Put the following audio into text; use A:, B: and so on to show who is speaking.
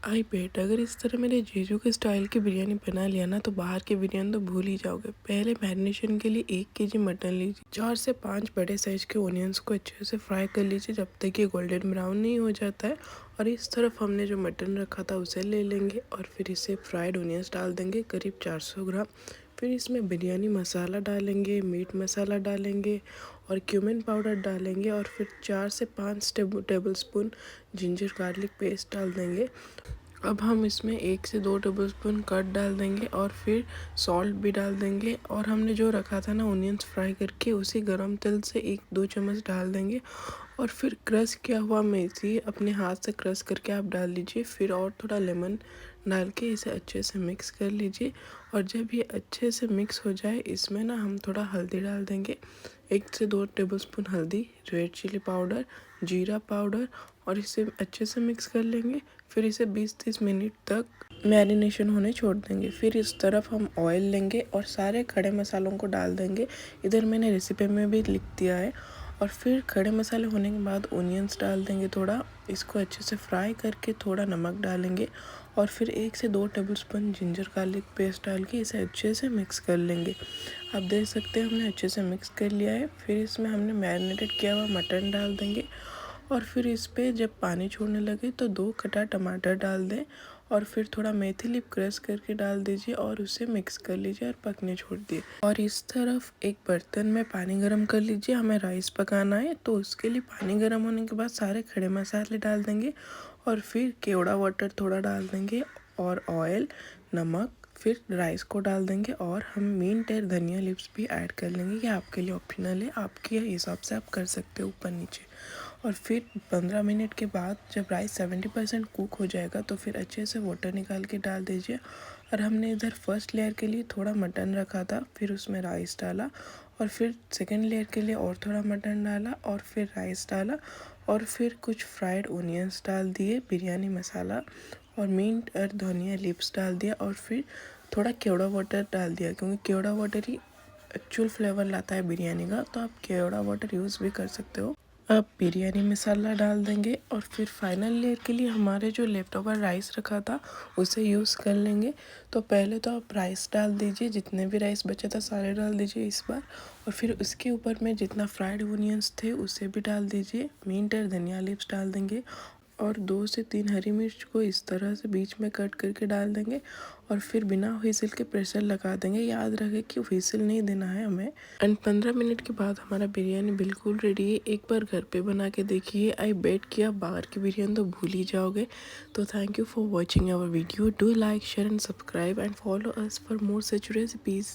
A: आई बेट अगर इस तरह मेरे जीजू के स्टाइल की बिरयानी बना लिया ना तो बाहर की बिरयानी तो भूल ही जाओगे। पहले मैरिनेशन के लिए 1 kg मटन लीजिए। 4 से 5 बड़े साइज के ओनियंस को अच्छे से फ्राई कर लीजिए जब तक ये गोल्डन ब्राउन नहीं हो जाता है। और इस तरफ हमने जो मटन रखा था उसे ले लेंगे और फिर इसे फ्राइड ओनियंस डाल देंगे करीब 400 ग्राम। फिर इसमें बिरयानी मसाला डालेंगे, मीट मसाला डालेंगे और क्यूमिन पाउडर डालेंगे और फिर 4 से 5 table spoon ginger garlic paste डाल देंगे। अब हम इसमें 1 से 2 टेबलस्पून कर्ड डाल देंगे और फिर सॉल्ट भी डाल देंगे और हमने जो रखा था ना ओनियंस फ्राई करके उसी गरम तेल से 1-2 चम्मच डाल देंगे। और फिर क्रश किया हुआ मेथी अपने हाथ से क्रश करके आप डाल लीजिए। फिर और थोड़ा लेमन डाल के इसे अच्छे से मिक्स कर लीजिए। और जब ये अच्छे से मिक्स हो जाए इसमें ना हम थोड़ा हल्दी डाल देंगे, 1 से 2 टेबलस्पून हल्दी, रेड चिली पाउडर, जीरा पाउडर और इसे अच्छे से मिक्स कर लेंगे। फिर इसे 20-30 मिनट तक मैरिनेशन होने छोड़ देंगे। फिर इस तरफ हम ऑयल लेंगे और सारे खड़े मसालों को डाल देंगे। इधर मैंने रेसिपी में भी लिख दिया है। और फिर खड़े मसाले होने के बाद ओनियंस डाल देंगे, थोड़ा इसको अच्छे से फ्राई करके थोड़ा नमक डालेंगे और फिर 1 से 2 टेबलस्पून जिंजर गार्लिक पेस्ट डाल के इसे अच्छे से मिक्स कर लेंगे। आप देख सकते हैं हमने अच्छे से मिक्स कर लिया है। फिर इसमें हमने मैरिनेटेड किया हुआ मटन डाल देंगे और फिर इस पर जब पानी छोड़ने लगे तो 2 कटा टमाटर डाल दें और फिर थोड़ा मेथी लीफ क्रश करके डाल दीजिए और उसे मिक्स कर लीजिए और पकने छोड़ दिए। और इस तरफ एक बर्तन में पानी गरम कर लीजिए, हमें राइस पकाना है तो उसके लिए पानी गरम होने के बाद सारे खड़े मसाले डाल देंगे और फिर केवड़ा वाटर थोड़ा डाल देंगे और ऑयल, नमक, फिर राइस को डाल देंगे और हम मिंट और धनिया लीव्स भी ऐड कर लेंगे। ये आपके लिए ऑप्शनल है, आपके हिसाब से आप कर सकते हो ऊपर नीचे। और फिर 15 मिनट के बाद जब राइस 70% कुक हो जाएगा तो फिर अच्छे से वाटर निकाल के डाल दीजिए। और हमने इधर फर्स्ट लेयर के लिए थोड़ा मटन रखा था, फिर उसमें राइस डाला और फिर सेकेंड लेयर के लिए और थोड़ा मटन डाला और फिर राइस डाला और फिर कुछ फ्राइड ओनियंस डाल दिए, बिरयानी मसाला और मिंट और धनिया लीव्स डाल दिया और फिर थोड़ा केवड़ा वाटर डाल दिया क्योंकि केवड़ा वाटर ही एक्चुअल फ्लेवर लाता है बिरयानी का, तो आप केवड़ा वाटर यूज़ भी कर सकते हो। अब बिरयानी मसाला डाल देंगे और फिर फाइनल लेयर के लिए हमारे जो लेफ्ट ओवर राइस रखा था उसे यूज़ कर लेंगे। तो पहले तो आप राइस डाल दीजिए, जितने भी राइस बचे था सारे डाल दीजिए इस बार। और फिर उसके ऊपर में जितना फ्राइड ओनियंस थे उसे भी डाल दीजिए, मिंट और धनिया लीव्स डाल देंगे और 2 से 3 हरी मिर्च को इस तरह से बीच में कट करके डाल देंगे और फिर बिना व्हिसल के प्रेशर लगा देंगे। याद रखें कि व्हिसल नहीं देना है हमें। एंड 15 मिनट के बाद हमारा बिरयानी बिल्कुल रेडी है। एक बार घर पे बना के देखिए, आई बेट कि आप बाहर की बिरयानी तो भूल ही जाओगे। तो thank you for watching our video. Do like, share and subscribe and follow us for more such recipes.